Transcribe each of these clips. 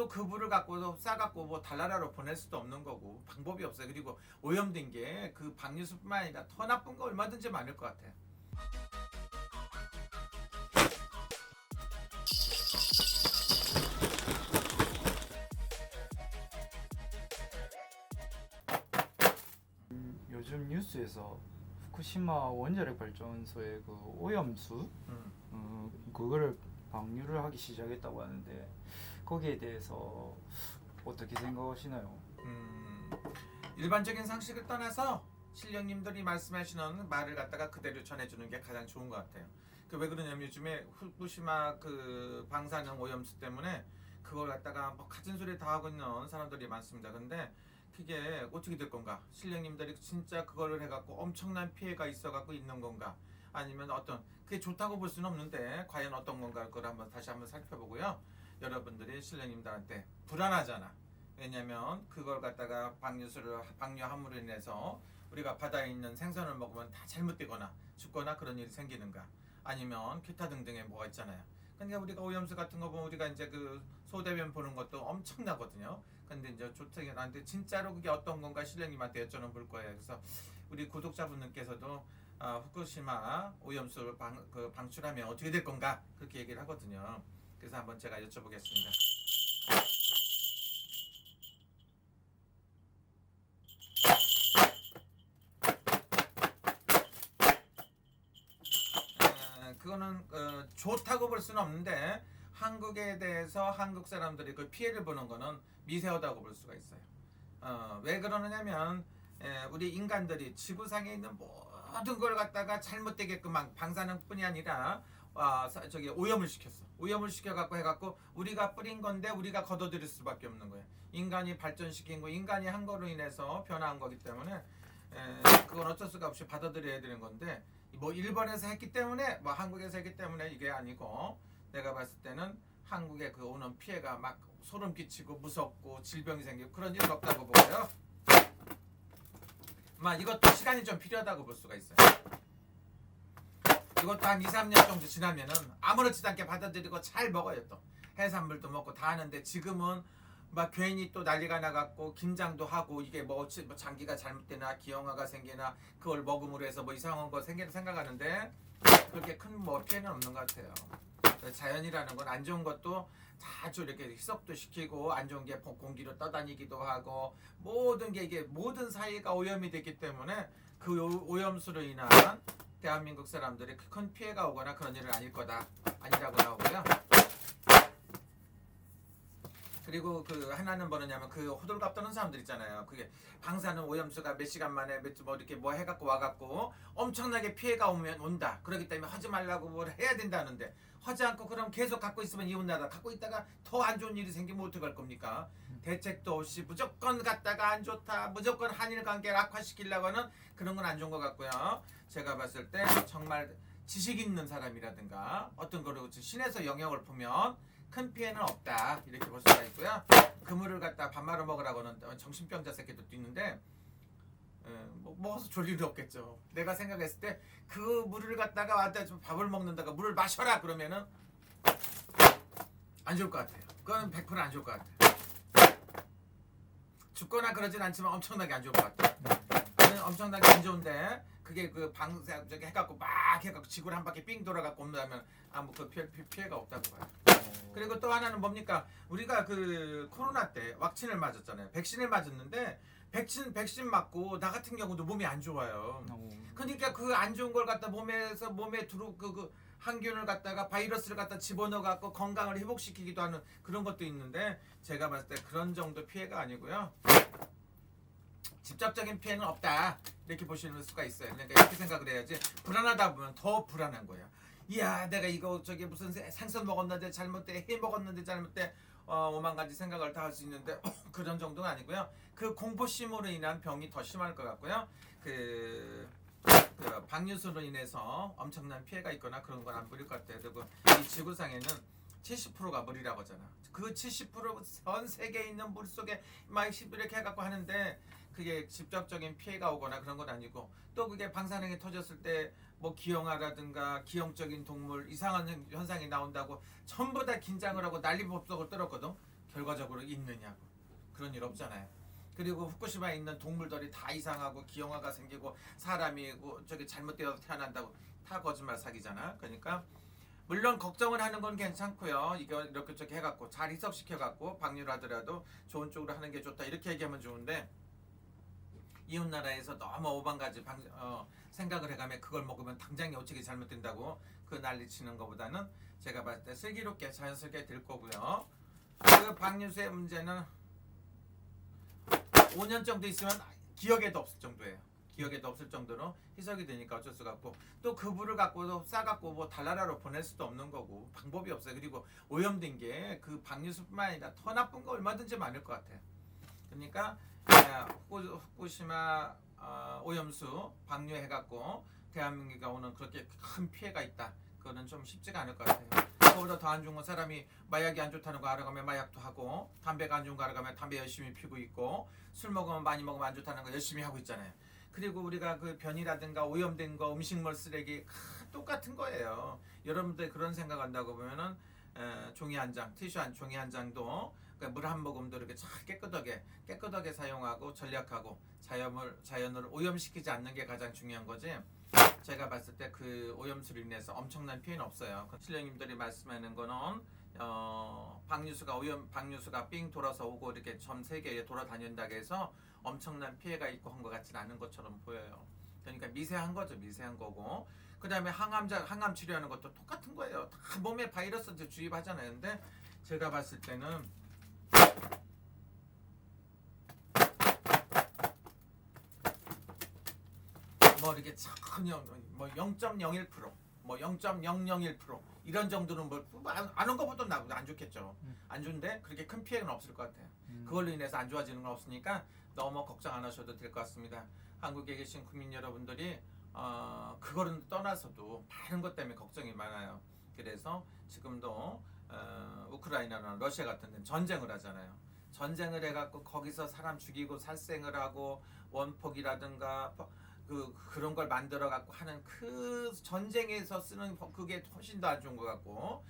또 그 물을 갖고도 싸갖고 뭐 달나라로 보낼 수도 없는 거고 방법이 없어요. 그리고 오염된 게 그 방류수뿐만 아니라 더 나쁜 거 얼마든지 많을 것 같아요. 요즘 뉴스에서 후쿠시마 원자력 발전소의 그 오염수 그거를 방류를 하기 시작했다고 하는데 거기에 대해서 어떻게 생각하시나요? 일반적인 상식을 떠나서 신령님들이 말씀하시는 말을 갖다가 그대로 전해주는 게 가장 좋은 것 같아요. 그 왜 그러냐면 요즘에 후쿠시마 그 방사능 오염수 때문에 그걸 갖다가 뭐 가진 소리 다 하고 있는 사람들이 많습니다. 근데 그게 어떻게 될 건가? 신령님들이 진짜 그거를 해갖고 엄청난 피해가 있어갖고 있는 건가? 아니면 어떤 그게 좋다고 볼 수는 없는데 과연 어떤 건가? 그걸 다시 한번 살펴보고요. 여러분들이 신령님들한테 불안하잖아. 왜냐면 그걸 갖다가 방류함으로 인해서 우리가 바다에 있는 생선을 먹으면 다 잘못되거나 죽거나 그런 일이 생기는가? 아니면 기타 등등의 뭐가 있잖아요. 그러니까 우리가 오염수 같은 거 보면 우리가 이제 그 소대변 보는 것도 엄청나거든요. 근데 이제 좋다긴 한데 진짜로 그게 어떤 건가 신령님한테 여쭤볼 거예요. 그래서 우리 구독자분들께서도 후쿠시마 오염수를 방출하면 어떻게 될 건가 그렇게 얘기를 하거든요. 그래서 한번 제가 여쭤보겠습니다. 그거는 좋다고 볼 수는 없는데 한국에 대해서 한국 사람들이 그 피해를 보는 거는 미세하다고 볼 수가 있어요. 왜 그러느냐면 우리 인간들이 지구상에 있는 모든 걸 갖다가 잘못되게끔 방사능뿐이 아니라 오염을 시켰어. 오염을 시켜갖고 해갖고 우리가 뿌린 건데 우리가 걷어들일 수밖에 없는 거예요. 인간이 발전시킨 거, 인간이 한 거로 인해서 변화한 거기 때문에 그건 어쩔 수가 없이 받아들여야 되는 건데 뭐 일본에서 했기 때문에 뭐 한국에서 했기 때문에 이게 아니고 내가 봤을 때는 한국에 그 오는 피해가 막 소름 끼치고 무섭고 질병이 생기고 그런 일은 없다고 보고요. 이것도 시간이 좀 필요하다고 볼 수가 있어요. 이것도 한 2, 3년 정도 지나면은 아무렇지도 않게 받아들이고 잘 먹어요. 또 해산물도 먹고 다 하는데 지금은 막 괜히 또 난리가 나갖고 김장도 하고 이게 뭐 장기가 잘못되나 기형아가 생기나 그걸 먹음으로 해서 뭐 이상한 거 생각하는데 그렇게 큰 뭐 피해는 없는 것 같아요. 자연이라는 건 안 좋은 것도 자주 이렇게 희석도 시키고 안 좋은 게 공기로 떠다니기도 하고 모든 게 이게 모든 사이가 오염이 됐기 때문에 그 오염수로 인한 대한민국 사람들이 큰 피해가 오거나 그런 일은 아니라고 나오고요. 그리고 그 하나는 뭐냐면 그 호들갑 떠는 사람들 있잖아요. 그게 방사능 오염수가 몇 시간 만에 뭐 이렇게 뭐 해갖고 와갖고 엄청나게 피해가 온다. 그렇기 때문에 하지 말라고 뭘 해야 된다는데 하지 않고 그럼 계속 갖고 있으면 이혼나다. 갖고 있다가 더 안 좋은 일이 생기면 어떡할 겁니까? 대책도 없이 무조건 갖다가 안 좋다. 무조건 한일 관계를 악화시키려고 하는 그런 건 안 좋은 것 같고요. 제가 봤을 때 정말 지식 있는 사람이라든가 어떤 거를 신에서 영향을 보면 큰 피해는 없다 이렇게 볼 수가 있고요. 그물을 갖다 밥 말아 먹으라고는 정신병자 새끼들도 있는데 먹어서 졸 일이 없겠죠. 내가 생각했을 때 그 물을 갖다가 왔다 좀 밥을 먹는다가 물을 마셔라 그러면은 안 좋을 것 같아요. 그건 100%안 좋을 것 같아요. 죽거나 그러진 않지만 엄청나게 안 좋을 것 같아요. 엄청나게 안 좋은데 그게 그 저기 해갖고 막 해갖고 지구를 한 바퀴 빙 돌아갖고 온다면 아무 그 피해가 없다고 봐요. 그리고 또 하나는 뭡니까? 우리가 그 코로나 때 왁신을 맞았잖아요. 백신을 맞았는데 백신 맞고 나 같은 경우도 몸이 안 좋아요. 그러니까 그 안 좋은 걸 갖다 몸에 그 항균을 갖다가 바이러스를 갖다 집어넣어 갖고 건강을 회복시키기도 하는 그런 것도 있는데 제가 봤을 때 그런 정도 피해가 아니고요. 직접적인 피해는 없다 이렇게 보실 수가 있어요. 그러니까 이렇게 생각을 해야지 불안하다 보면 더 불안한 거야. 이야 내가 이거 저기 무슨 생선 먹었는데 잘못돼 해 먹었는데 잘못돼 오만 가지 생각을 다 할 수 있는데 그런 정도는 아니고요. 그 공포심으로 인한 병이 더 심할 것 같고요. 그 방류수로 인해서 엄청난 피해가 있거나 그런 건 안 보일 것 같아요. 그리고 이 지구상에는 70%가 물이라고 하잖아. 그 70%전 세계에 있는 물 속에 막 이렇게 해갖고 하는데 그게 직접적인 피해가 오거나 그런 건 아니고 또 그게 방사능이 터졌을 때 뭐 기형아라든가 기형적인 동물 이상한 현상이 나온다고 전부 다 긴장을 하고 난리법석을 떨었거든. 결과적으로 있느냐고. 그런 일 없잖아요. 그리고 후쿠시마에 있는 동물들이 다 이상하고 기형아가 생기고 사람이 저기 잘못되어서 태어난다고 다 거짓말 사기잖아. 그러니까 물론 걱정을 하는 건 괜찮고요. 이거 이렇게 저렇게 해갖고 잘 희석시켜갖고 방류를 하더라도 좋은 쪽으로 하는 게 좋다 이렇게 얘기하면 좋은데 이웃 나라에서 너무 오만가지 생각을 해가면 그걸 먹으면 당장이 어떻게 잘못된다고 그 난리치는 것보다는 제가 봤을 때 슬기롭게 자연스럽게 될 거고요. 그 방류수의 문제는 5년 정도 있으면 기억에도 없을 정도예요. 기억에도 없을 정도로 희석이 되니까 어쩔 수가 없고 또 그 물을 갖고도 싸갖고 뭐 달나라로 보낼 수도 없는 거고 방법이 없어요. 그리고 오염된 게 그 방류수뿐만 아니라 더 나쁜 거 얼마든지 많을 것 같아요. 그러니까 후쿠시마 오염수 방류해갖고 대한민국에 오는 그렇게 큰 피해가 있다. 그거는 좀 쉽지가 않을 것 같아요. 그거보다 더 안 좋은 건 사람이 마약이 안 좋다는 거 알아가면 마약도 하고 담배가 안 좋은 거 알아가면 담배 열심히 피우고 있고 술 먹으면 많이 먹으면 안 좋다는 거 열심히 하고 있잖아요. 그리고 우리가 그 변이라든가 오염된 거 음식물 쓰레기 똑같은 거예요. 여러분들 그런 생각한다고 보면은 종이 한 장, 종이 한 장도 물 한 모금도 이렇게 잘 깨끗하게 사용하고 전략하고 자연을 오염시키지 않는 게 가장 중요한 거지. 제가 봤을 때 그 오염수로 인해서 엄청난 피해는 없어요. 신령님들이 말씀하는 거는 방류수가 삥 돌아서 오고 이렇게 전 세계에 돌아다닌다고 해서 엄청난 피해가 있고 한 것 같지는 않은 것처럼 보여요. 그러니까 미세한 거죠. 미세한 거고. 그 다음에 항암 치료하는 것도 똑같은 거예요. 다 몸에 바이러스 주입하잖아요. 근데 제가 봤을 때는 뭐 이렇게 전혀 뭐 0.01%, 뭐 0.001% 이런 정도는 뭐 아는 것보다 나보다 안 좋겠죠. 안 좋은데 그렇게 큰 피해는 없을 것 같아요. 그걸로 인해서 안 좋아지는 건 없으니까 너무 걱정 안 하셔도 될 것 같습니다. 한국에 계신 국민 여러분들이 그거를 떠나서도 많은 것 때문에 걱정이 많아요. 그래서 지금도 우크라이나나 러시아 같은 데는 전쟁을 하잖아요. 전쟁을 해갖고 거기서 사람 죽이고 살생을 하고 원폭이라든가 그런 걸 만들어 갖고 하는 그 전쟁에서 쓰는 그게 훨씬 더 안 좋은 것 같고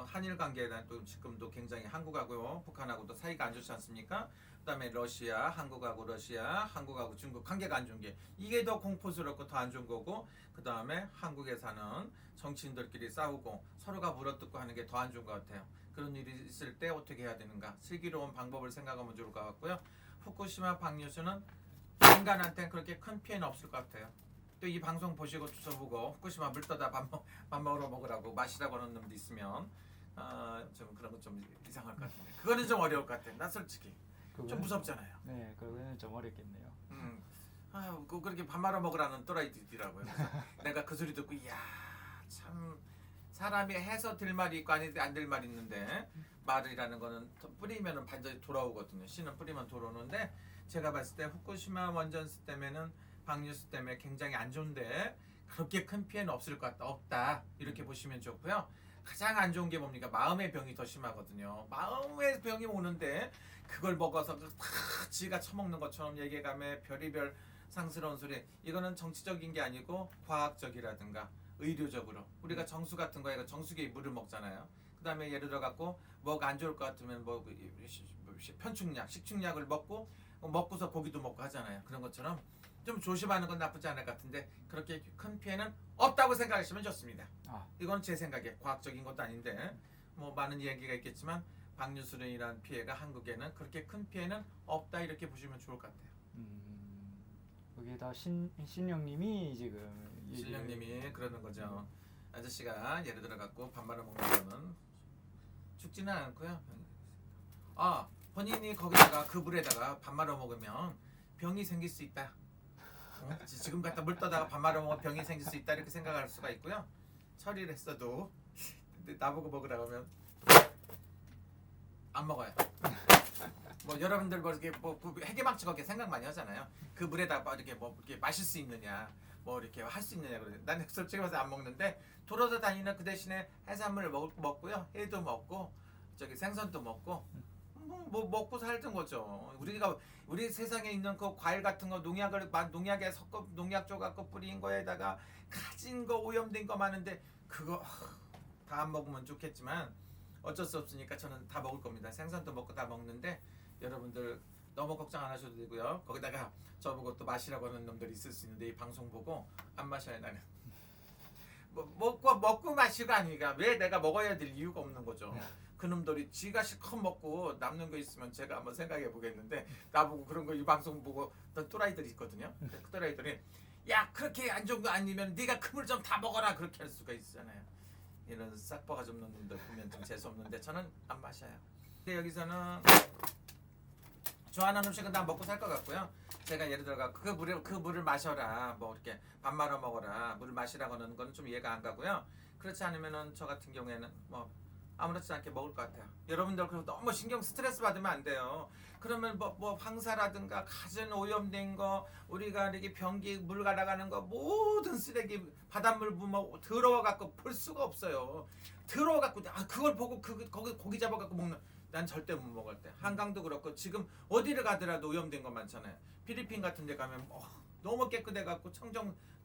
한일 관계는 또 지금도 굉장히 한국하고 북한하고도 사이가 안 좋지 않습니까? 그다음에 러시아, 한국하고 중국 관계가 안 좋은 게 이게 더 공포스럽고 더 안 좋은 거고 그다음에 한국에 사는 정치인들끼리 싸우고 서로가 물어뜯고 하는 게 더 안 좋은 것 같아요. 그런 일이 있을 때 어떻게 해야 되는가 슬기로운 방법을 생각하면 좋을 것 같고요. 후쿠시마 방류수는 인간한테는 그렇게 큰 피해는 없을 것 같아요. 또 이 방송 보시고 주워보고 후쿠시마 물 떠다 밥 먹으러 먹으라고 마시라고 하는 놈도 있으면 좀 그런 거 좀 이상할 것 같은데 그거는 좀 어려울 것 같아요. 나 솔직히 좀 무섭잖아요. 네, 그거는 좀 어렵겠네요. 그렇게 밥 말아 먹으라는 또라이들이더라고요. 내가 그 소리 듣고 이야 참 사람이 해서 들 말이 있고 안 들 말이 있는데 말이라는 거는 뿌리면은 반드시 돌아오거든요. 씨는 뿌리면 돌아오는데 제가 봤을 때 후쿠시마 원전수 때문에는 방류수 때문에 굉장히 안 좋은데 그렇게 큰 피해는 없을 것 같다. 없다. 이렇게 보시면 좋고요. 가장 안 좋은 게 뭡니까? 마음의 병이 더 심하거든요. 마음의 병이 오는데 그걸 먹어서 다 지가 처먹는 것처럼 얘기해가며 별의별 상스러운 소리. 이거는 정치적인 게 아니고 과학적이라든가 의료적으로 우리가 정수 같은 거에 정수기에 물을 먹잖아요. 그 다음에 예를 들어 갖고 뭐가 안 좋을 것 같으면 뭐 편충약, 식충약을 먹고서 고기도 먹고 하잖아요. 그런 것처럼 좀 조심하는 건 나쁘지 않을 것 같은데 그렇게 큰 피해는 없다고 생각하시면 좋습니다. 이건 제 생각에 과학적인 것도 아닌데 뭐 많은 얘기가 있겠지만 방류수로 인한 피해가 한국에는 그렇게 큰 피해는 없다 이렇게 보시면 좋을 것 같아요. 거기에다 신령님이 지금 신령님이 그러는 거죠. 아저씨가 예를 들어 갖고 밥 말아 먹는 거는 죽지는 않고요. 본인이 거기다가 그 물에다가 밥 말아 먹으면 병이 생길 수 있다. 지금 갖다 물 떠다가 밥 말아 먹으면 병이 생길 수 있다 이렇게 생각할 수가 있고요. 처리를 했어도 나보고 먹으라고 하면 안 먹어요. 뭐 여러분들 뭐 이렇게 뭐 해계망측 그렇게 생각 많이 하잖아요. 그 물에다 이렇게 뭐 이렇게 마실 수 있느냐, 뭐 이렇게 할 수 있느냐 그래. 난 솔직히 말해서 안 먹는데 돌아서 다니는 그 대신에 해산물 먹고요, 회도 먹고 저기 생선도 먹고 뭐 먹고 살던 거죠. 우리 세상에 있는 그 과일 같은 거 농약에 섞어 농약 쪼갖고 뿌린 거에다가 가진 거 오염된 거 많은데 그거 다 안 먹으면 좋겠지만 어쩔 수 없으니까 저는 다 먹을 겁니다. 생선도 먹고 다 먹는데 여러분들 너무 걱정 안 하셔도 되고요. 거기다가 저보고 또 마시라고 하는 놈들이 있을 수 있는데 이 방송 보고 안 마셔요 나는. 먹고 마시가 아니라 왜 내가 먹어야 될 이유가 없는 거죠. 그놈들이 지가 실컷 먹고 남는 거 있으면 제가 한번 생각해 보겠는데 나보고 그런 거 이 방송 보고 어떤 또라이들이 있거든요. 그 또라이들이 야 그렇게 안 좋은 거 아니면 네가 그물 좀 다 먹어라 그렇게 할 수가 있잖아요. 이런 싹바가 좀 없는 놈들 보면 좀 재수 없는데 저는 안 마셔요. 근데 여기서는 좋아하는 음식은 다 먹고 살 것 같고요. 제가 예를 들어가 그 물을 마셔라 뭐 이렇게 밥 말아 먹어라 물을 마시라고 하는 건 좀 이해가 안 가고요. 그렇지 않으면은 저 같은 경우에는 뭐 아무렇지 않게 먹을 것 같아요. 여러분들 그리고 너무 신경 스트레스 받으면 안 돼요. 그러면 뭐 황사라든가 가전 오염된 거 우리가 이렇게 변기 물 갈아가는 거 모든 쓰레기 바닷물 부으면 더러워 갖고 볼 수가 없어요. 더러워 갖고 그걸 보고 거기 고기 잡아 갖고 먹는 난 절대 못 먹을 때. 한강도 그렇고 지금 어디를 가더라도 오염된 거 많잖아요. 필리핀 같은 데 가면 너무 깨끗해 갖고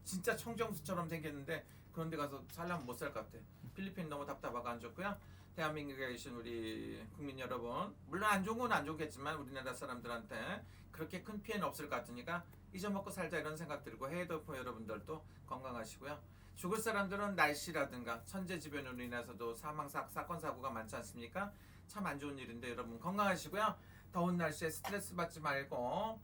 진짜 청정수처럼 생겼는데 그런 데 가서 살려면 못 살 것 같아. 필리핀 너무 답답하고 안 좋고요. 대한민국에 계신 우리 국민 여러분 물론 안 좋은 건 안 좋겠지만 우리나라 사람들한테 그렇게 큰 피해는 없을 것 같으니까 잊어먹고 살자 이런 생각 들고 해외도포 여러분들도 건강하시고요. 죽을 사람들은 날씨라든가 천재지변으로 인해서도 사건 사고가 많지 않습니까? 참 안 좋은 일인데 여러분 건강하시고요. 더운 날씨에 스트레스 받지 말고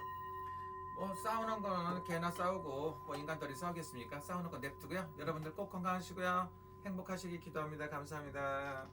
뭐 싸우는 거는 개나 싸우고 뭐 인간들이 싸우겠습니까? 싸우는 거 냅두고요. 여러분들 꼭 건강하시고요. 행복하시길 기도합니다. 감사합니다.